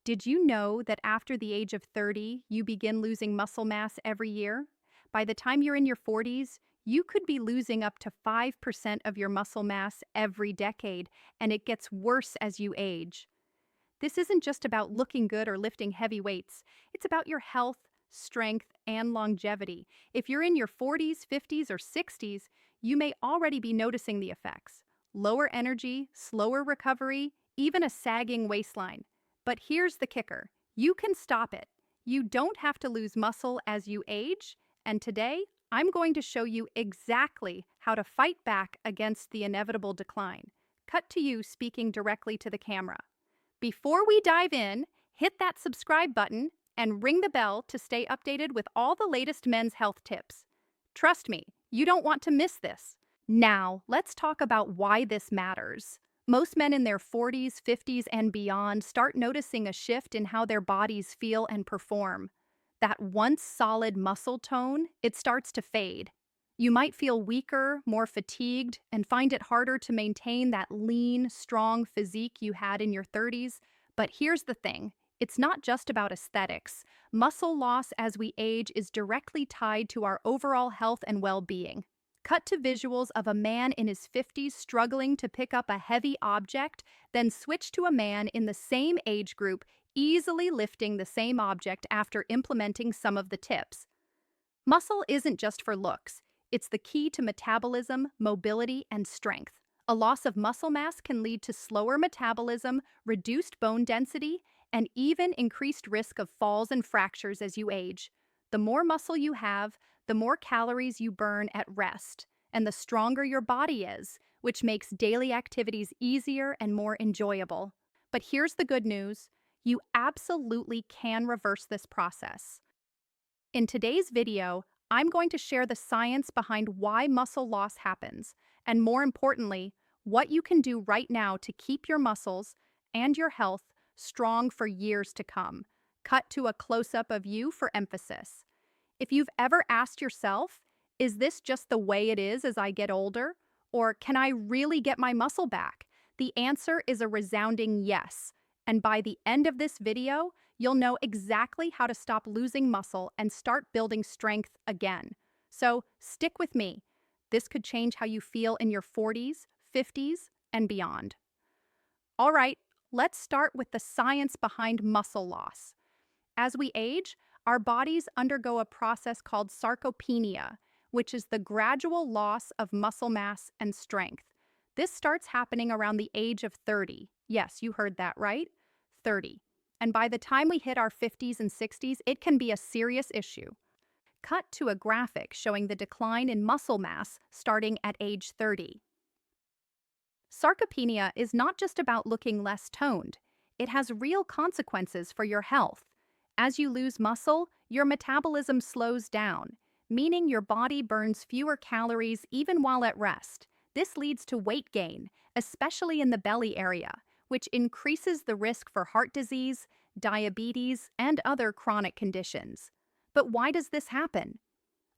Did you know that after the age of 30, you begin losing muscle mass every year? By the time you're in your 40s, you could be losing up to 5% of your muscle mass every decade, and it gets worse as you age. This isn't just about looking good or lifting heavy weights, it's about your health, strength, and longevity. If you're in your 40s, 50s, or 60s, you may already be noticing the effects: lower energy, slower recovery, even a sagging waistline. But here's the kicker: you can stop it. You don't have to lose muscle as you age, and today I'm going to show you exactly how to fight back against the inevitable decline. Cut to you speaking directly to the camera. Before we dive in, hit that subscribe button and ring the bell to stay updated with all the latest men's health tips. Trust me, you don't want to miss this. Now, let's talk about why this matters. Most men in their 40s, 50s, and beyond start noticing a shift in how their bodies feel and perform. That once solid muscle tone, it starts to fade. You might feel weaker, more fatigued, and find it harder to maintain that lean, strong physique you had in your 30s. But here's the thing: it's not just about aesthetics. Muscle loss as we age is directly tied to our overall health and well being. Cut to visuals of a man in his 50s struggling to pick up a heavy object, then switch to a man in the same age group easily lifting the same object after implementing some of the tips. Muscle isn't just for looks. It's the key to metabolism, mobility, and strength. A loss of muscle mass can lead to slower metabolism, reduced bone density, and even increased risk of falls and fractures as you age. The more muscle you have, the more calories you burn at rest, and the stronger your body is, which makes daily activities easier and more enjoyable. But here's the good news: you absolutely can reverse this process. In today's video, I'm going to share the science behind why muscle loss happens, and more importantly, what you can do right now to keep your muscles and your health strong for years to come. Cut to a close-up of you for emphasis. If you've ever asked yourself, is this just the way it is as I get older? Or can I really get my muscle back? The answer is a resounding yes. And by the end of this video, you'll know exactly how to stop losing muscle and start building strength again. So stick with me. This could change how you feel in your 40s, 50s, and beyond. All right, let's start with the science behind muscle loss. As we age, our bodies undergo a process called sarcopenia, which is the gradual loss of muscle mass and strength. This starts happening around the age of 30. Yes, you heard that right, 30. And by the time we hit our 50s and 60s, it can be a serious issue. Cut to a graphic showing the decline in muscle mass starting at age 30. Sarcopenia is not just about looking less toned. It has real consequences for your health. As you lose muscle, your metabolism slows down, meaning your body burns fewer calories even while at rest. This leads to weight gain, especially in the belly area, which increases the risk for heart disease, diabetes, and other chronic conditions. But why does this happen?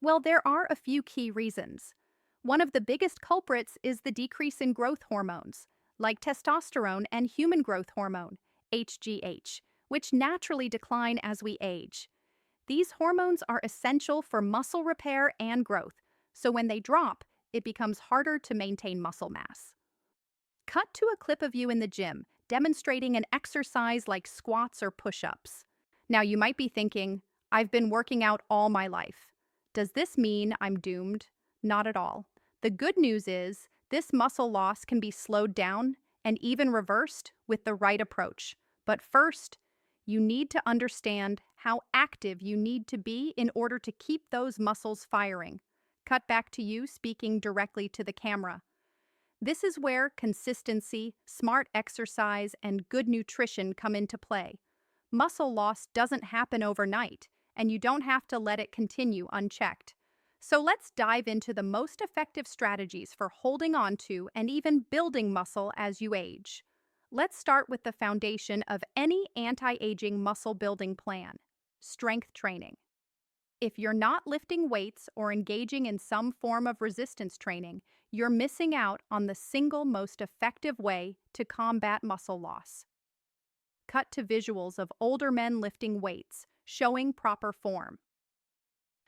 Well, there are a few key reasons. One of the biggest culprits is the decrease in growth hormones, like testosterone and human growth hormone, HGH, which naturally decline as we age. These hormones are essential for muscle repair and growth, so when they drop, it becomes harder to maintain muscle mass. Cut to a clip of you in the gym, demonstrating an exercise like squats or push-ups. Now you might be thinking, I've been working out all my life. Does this mean I'm doomed? Not at all. The good news is, this muscle loss can be slowed down and even reversed with the right approach. But first, you need to understand how active you need to be in order to keep those muscles firing. Cut back to you speaking directly to the camera. This is where consistency, smart exercise, and good nutrition come into play. Muscle loss doesn't happen overnight, and you don't have to let it continue unchecked. So let's dive into the most effective strategies for holding on to and even building muscle as you age. Let's start with the foundation of any anti-aging muscle building plan: strength training. If you're not lifting weights or engaging in some form of resistance training, you're missing out on the single most effective way to combat muscle loss. Cut to visuals of older men lifting weights, showing proper form.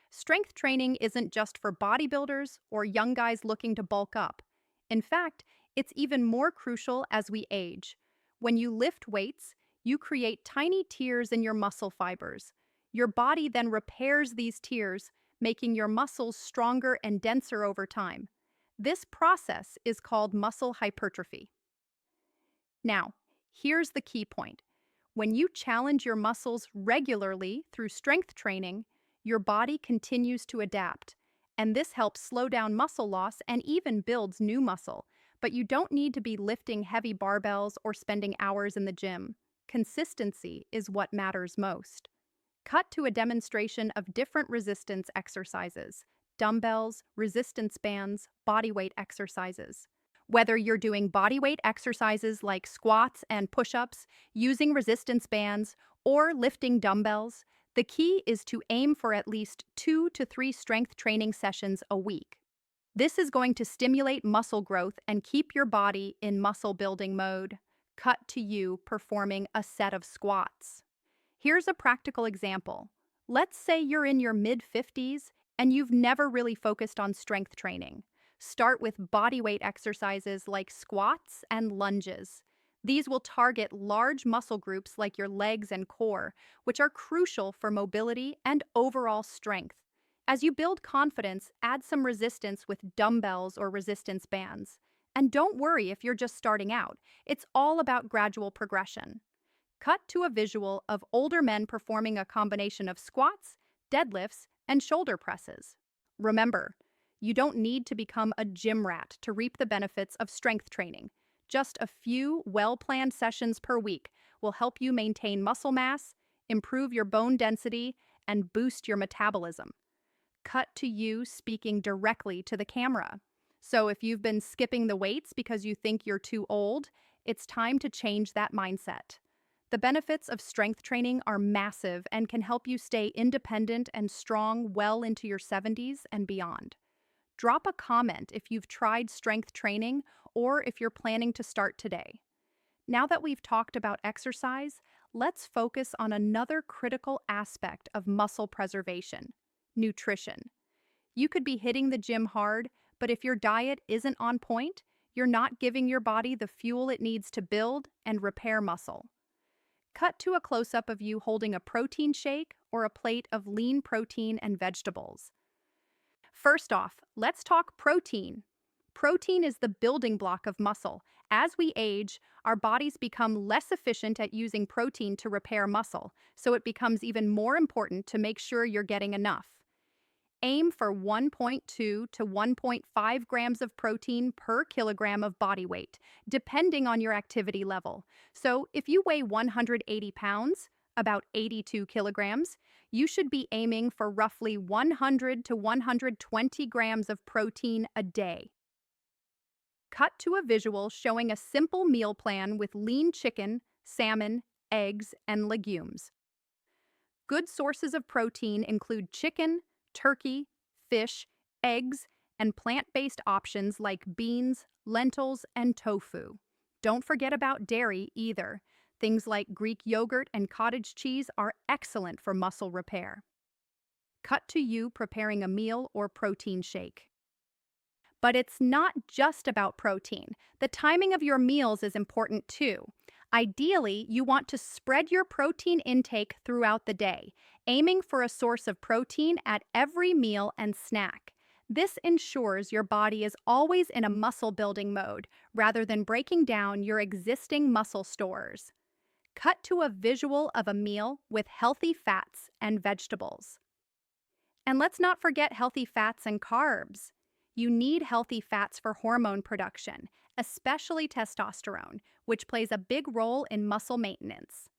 Strength training isn't just for bodybuilders or young guys looking to bulk up. In fact, it's even more crucial as we age. When you lift weights, you create tiny tears in your muscle fibers. Your body then repairs these tears, making your muscles stronger and denser over time. This process is called muscle hypertrophy. Now, here's the key point. When you challenge your muscles regularly through strength training, your body continues to adapt, and this helps slow down muscle loss and even builds new muscle. But you don't need to be lifting heavy barbells or spending hours in the gym. Consistency is what matters most. Cut to a demonstration of different resistance exercises: dumbbells, resistance bands, bodyweight exercises. Whether you're doing bodyweight exercises like squats and push-ups, using resistance bands, or lifting dumbbells, the key is to aim for at least 2 to 3 strength training sessions a week. This is going to stimulate muscle growth and keep your body in muscle building mode. Cut to you performing a set of squats. Here's a practical example. Let's say you're in your mid-50s and you've never really focused on strength training. Start with bodyweight exercises like squats and lunges. These will target large muscle groups like your legs and core, which are crucial for mobility and overall strength. As you build confidence, add some resistance with dumbbells or resistance bands. And don't worry if you're just starting out. It's all about gradual progression. Cut to a visual of older men performing a combination of squats, deadlifts, and shoulder presses. Remember, you don't need to become a gym rat to reap the benefits of strength training. Just a few well-planned sessions per week will help you maintain muscle mass, improve your bone density, and boost your metabolism. Cut to you speaking directly to the camera. So if you've been skipping the weights because you think you're too old, it's time to change that mindset. The benefits of strength training are massive and can help you stay independent and strong well into your 70s and beyond. Drop a comment if you've tried strength training or if you're planning to start today. Now that we've talked about exercise, let's focus on another critical aspect of muscle preservation: nutrition. You could be hitting the gym hard, but if your diet isn't on point, you're not giving your body the fuel it needs to build and repair muscle. Cut to a close-up of you holding a protein shake or a plate of lean protein and vegetables. First off, let's talk protein. Protein is the building block of muscle. As we age, our bodies become less efficient at using protein to repair muscle, so it becomes even more important to make sure you're getting enough. Aim for 1.2 to 1.5 grams of protein per kilogram of body weight, depending on your activity level. So if you weigh 180 pounds, about 82 kilograms, you should be aiming for roughly 100 to 120 grams of protein a day. Cut to a visual showing a simple meal plan with lean chicken, salmon, eggs, and legumes. Good sources of protein include chicken, turkey, fish, eggs, and plant-based options like beans, lentils, and tofu. Don't forget about dairy either. Things like Greek yogurt and cottage cheese are excellent for muscle repair. Cut to you preparing a meal or protein shake. But it's not just about protein. The timing of your meals is important too. Ideally, you want to spread your protein intake throughout the day, aiming for a source of protein at every meal and snack. This ensures your body is always in a muscle-building mode, rather than breaking down your existing muscle stores. Cut to a visual of a meal with healthy fats and vegetables. And let's not forget healthy fats and carbs. You need healthy fats for hormone production, especially testosterone, which plays a big role in muscle maintenance.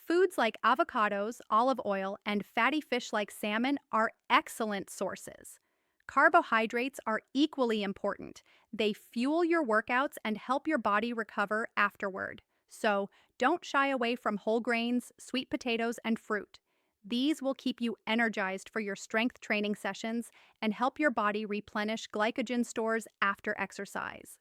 Foods like avocados, olive oil, and fatty fish like salmon are excellent sources. Carbohydrates are equally important. They fuel your workouts and help your body recover afterward. So, don't shy away from whole grains, sweet potatoes, and fruit. These will keep you energized for your strength training sessions and help your body replenish glycogen stores after exercise.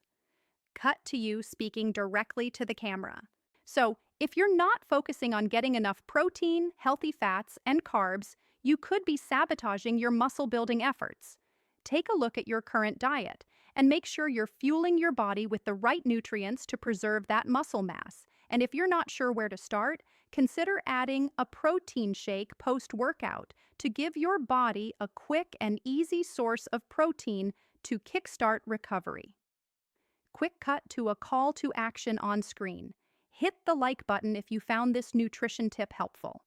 Cut to you speaking directly to the camera. So, If you're not focusing on getting enough protein, healthy fats, and carbs, you could be sabotaging your muscle building efforts. Take a look at your current diet and make sure you're fueling your body with the right nutrients to preserve that muscle mass. And if you're not sure where to start, consider adding a protein shake post workout to give your body a quick and easy source of protein to kickstart recovery. Quick cut to a call to action on screen. Hit the like button if you found this nutrition tip helpful.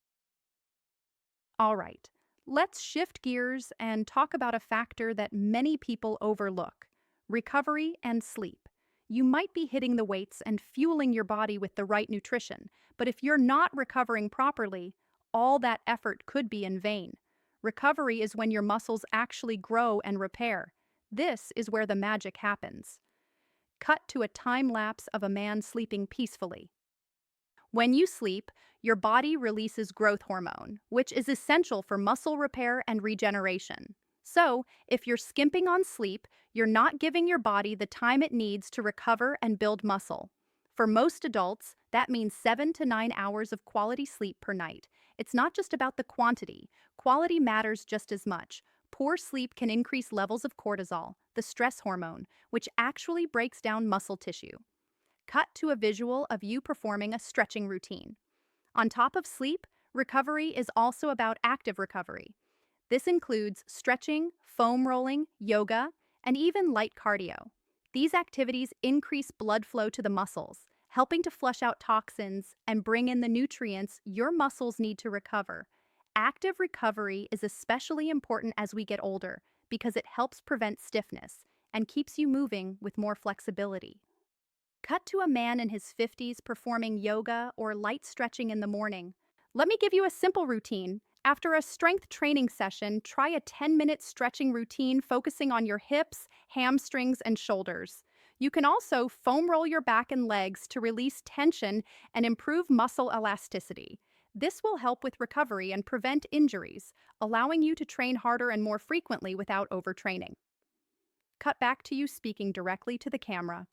All right, let's shift gears and talk about a factor that many people overlook: recovery and sleep. You might be hitting the weights and fueling your body with the right nutrition, but if you're not recovering properly, all that effort could be in vain. Recovery is when your muscles actually grow and repair. This is where the magic happens. Cut to a time lapse of a man sleeping peacefully. When you sleep, your body releases growth hormone, which is essential for muscle repair and regeneration. So, if you're skimping on sleep, you're not giving your body the time it needs to recover and build muscle. For most adults, that means 7 to 9 hours of quality sleep per night. It's not just about the quantity, quality matters just as much. Poor sleep can increase levels of cortisol, the stress hormone, which actually breaks down muscle tissue. Cut to a visual of you performing a stretching routine. On top of sleep, recovery is also about active recovery. This includes stretching, foam rolling, yoga, and even light cardio. These activities increase blood flow to the muscles, helping to flush out toxins and bring in the nutrients your muscles need to recover. Active recovery is especially important as we get older because it helps prevent stiffness and keeps you moving with more flexibility. Cut to a man in his 50s performing yoga or light stretching in the morning. Let me give you a simple routine. After a strength training session, try a 10-minute stretching routine focusing on your hips, hamstrings, and shoulders. You can also foam roll your back and legs to release tension and improve muscle elasticity. This will help with recovery and prevent injuries, allowing you to train harder and more frequently without overtraining. Cut back to you speaking directly to the camera.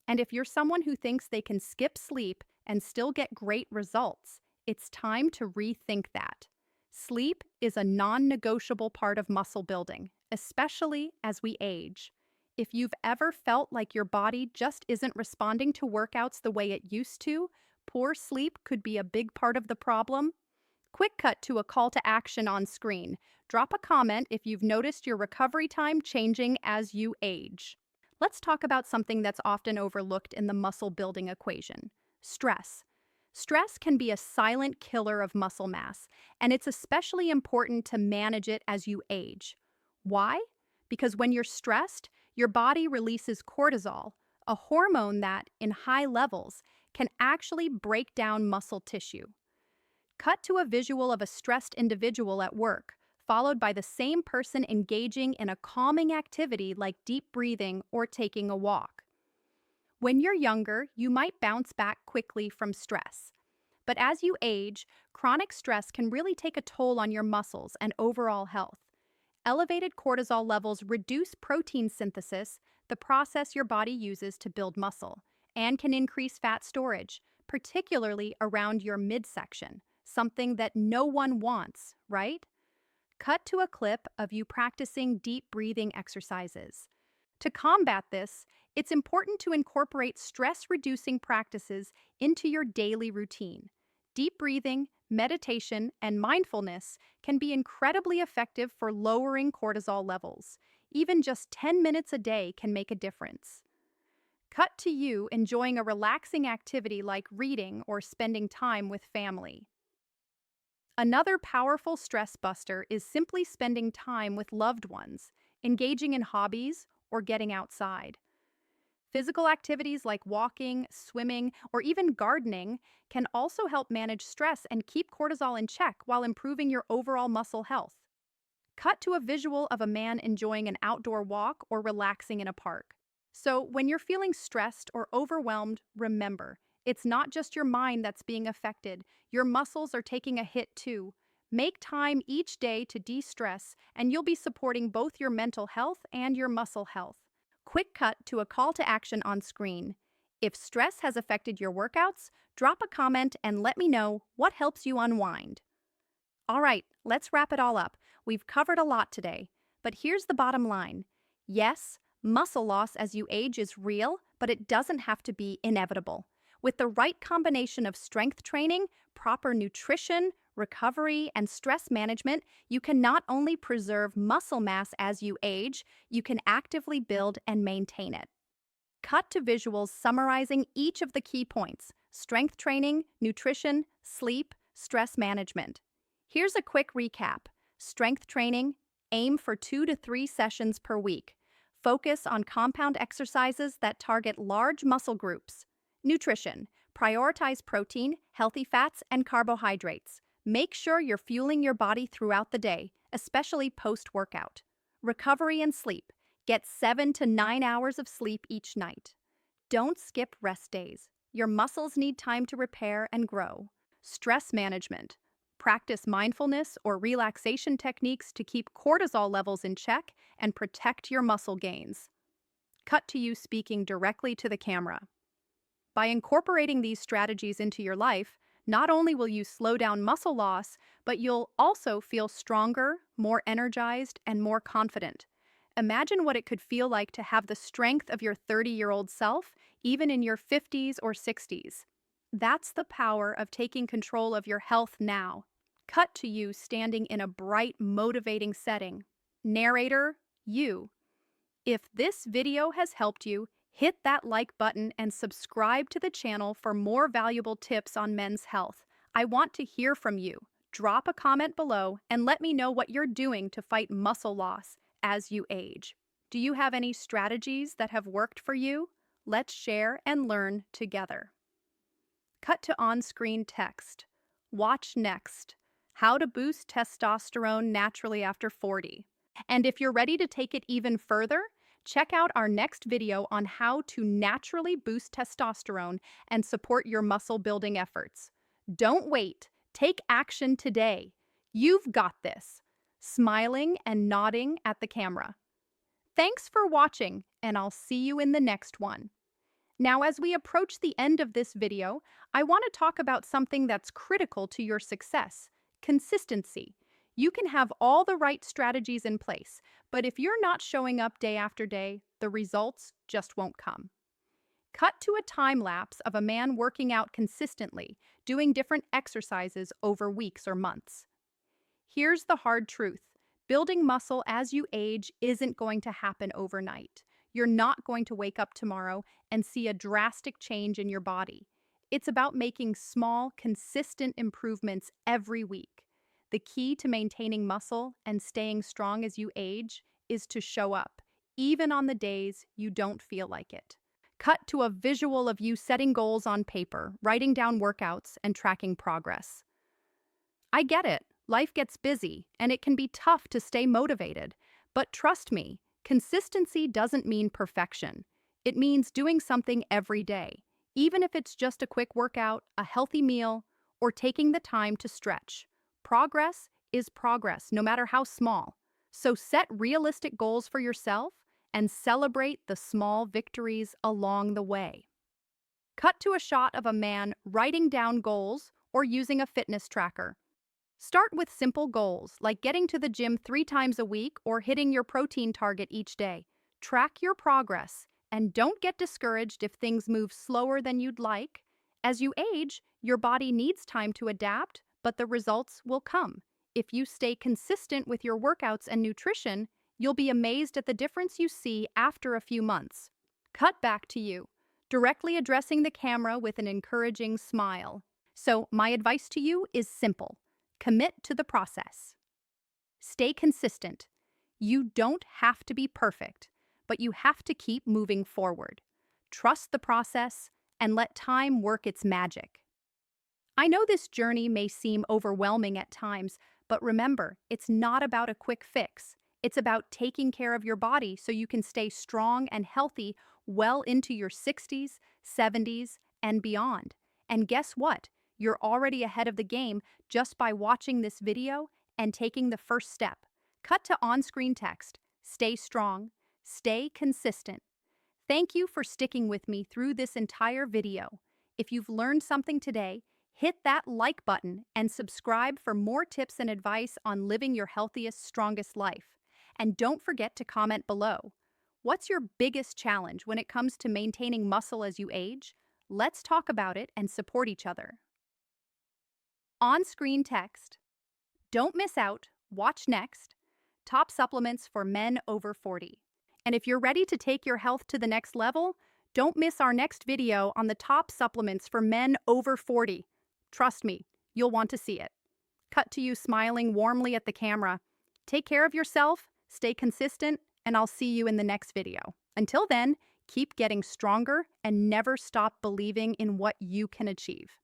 And if you're someone who thinks they can skip sleep and still get great results, it's time to rethink that. Sleep is a non-negotiable part of muscle building, especially as we age. If you've ever felt like your body just isn't responding to workouts the way it used to, poor sleep could be a big part of the problem. Quick cut to a call to action on screen. Drop a comment if you've noticed your recovery time changing as you age. Let's talk about something that's often overlooked in the muscle building equation: stress. Stress can be a silent killer of muscle mass, and it's especially important to manage it as you age. Why? Because when you're stressed, your body releases cortisol, a hormone that, in high levels, can actually break down muscle tissue. Cut to a visual of a stressed individual at work, followed by the same person engaging in a calming activity like deep breathing or taking a walk. When you're younger, you might bounce back quickly from stress. But as you age, chronic stress can really take a toll on your muscles and overall health. Elevated cortisol levels reduce protein synthesis, the process your body uses to build muscle, and can increase fat storage, particularly around your midsection, something that no one wants, right? Cut to a clip of you practicing deep breathing exercises. To combat this, it's important to incorporate stress-reducing practices into your daily routine. Deep breathing, meditation, and mindfulness can be incredibly effective for lowering cortisol levels. Even just 10 minutes a day can make a difference. Cut to you enjoying a relaxing activity like reading or spending time with family. Another powerful stress buster is simply spending time with loved ones, engaging in hobbies, or getting outside. Physical activities like walking, swimming, or even gardening can also help manage stress and keep cortisol in check while improving your overall muscle health. Cut to a visual of a man enjoying an outdoor walk or relaxing in a park. So, when you're feeling stressed or overwhelmed, remember, it's not just your mind that's being affected, your muscles are taking a hit too. Make time each day to de-stress, and you'll be supporting both your mental health and your muscle health. Quick cut to a call to action on screen. If stress has affected your workouts, drop a comment and let me know what helps you unwind. All right, let's wrap it all up. We've covered a lot today, but here's the bottom line. Yes, muscle loss as you age is real, but it doesn't have to be inevitable. With the right combination of strength training, proper nutrition, recovery, and stress management, you can not only preserve muscle mass as you age, you can actively build and maintain it. Cut to visuals summarizing each of the key points: strength training, nutrition, sleep, stress management. Here's a quick recap. Strength training: aim for 2 to 3 sessions per week. Focus on compound exercises that target large muscle groups. Nutrition: prioritize protein, healthy fats, and carbohydrates. Make sure you're fueling your body throughout the day, especially post-workout. Recovery and sleep: get 7 to 9 hours of sleep each night. Don't skip rest days. Your muscles need time to repair and grow. Stress management: practice mindfulness or relaxation techniques to keep cortisol levels in check and protect your muscle gains. Cut to you speaking directly to the camera. By incorporating these strategies into your life, not only will you slow down muscle loss, but you'll also feel stronger, more energized, and more confident. Imagine what it could feel like to have the strength of your 30-year-old self, even in your 50s or 60s. That's the power of taking control of your health now. Cut to you standing in a bright, motivating setting. Narrator, you. If this video has helped you, hit that like button and subscribe to the channel for more valuable tips on men's health. I want to hear from you. Drop a comment below and let me know what you're doing to fight muscle loss as you age. Do you have any strategies that have worked for you? Let's share and learn together. Cut to on-screen text. Watch next. How to boost testosterone naturally after 40. And if you're ready to take it even further, check out our next video on how to naturally boost testosterone and support your muscle building efforts. Don't wait. Take action today. You've got this. Smiling and nodding at the camera. Thanks for watching, and I'll see you in the next one. Now, as we approach the end of this video, I want to talk about something that's critical to your success: consistency. You can have all the right strategies in place, but if you're not showing up day after day, the results just won't come. Cut to a time lapse of a man working out consistently, doing different exercises over weeks or months. Here's the hard truth. Building muscle as you age isn't going to happen overnight. You're not going to wake up tomorrow and see a drastic change in your body. It's about making small, consistent improvements every week. The key to maintaining muscle and staying strong as you age is to show up, even on the days you don't feel like it. Cut to a visual of you setting goals on paper, writing down workouts, and tracking progress. I get it. Life gets busy, and it can be tough to stay motivated. But trust me, consistency doesn't mean perfection. It means doing something every day, even if it's just a quick workout, a healthy meal, or taking the time to stretch. Progress is progress, no matter how small. So set realistic goals for yourself and celebrate the small victories along the way. Cut to a shot of a man writing down goals or using a fitness tracker. Start with simple goals, like getting to the gym 3 times a week or hitting your protein target each day. Track your progress, and don't get discouraged if things move slower than you'd like. As you age, your body needs time to adapt, but the results will come. If you stay consistent with your workouts and nutrition, you'll be amazed at the difference you see after a few months. Cut back to you, directly addressing the camera with an encouraging smile. So, my advice to you is simple. Commit to the process. Stay consistent. You don't have to be perfect, but you have to keep moving forward. Trust the process and let time work its magic. I know this journey may seem overwhelming at times, but remember, it's not about a quick fix. It's about taking care of your body so you can stay strong and healthy well into your 60s, 70s, and beyond. And guess what? You're already ahead of the game just by watching this video and taking the first step. Cut to on-screen text. Stay strong. Stay consistent. Thank you for sticking with me through this entire video. If you've learned something today, hit that like button and subscribe for more tips and advice on living your healthiest, strongest life. And don't forget to comment below. What's your biggest challenge when it comes to maintaining muscle as you age? Let's talk about it and support each other. On-screen text. Don't miss out. Watch next. Top supplements for men over 40. And if you're ready to take your health to the next level, don't miss our next video on the top supplements for men over 40. Trust me, you'll want to see it. Cut to you smiling warmly at the camera. Take care of yourself, stay consistent, and I'll see you in the next video. Until then, keep getting stronger and never stop believing in what you can achieve.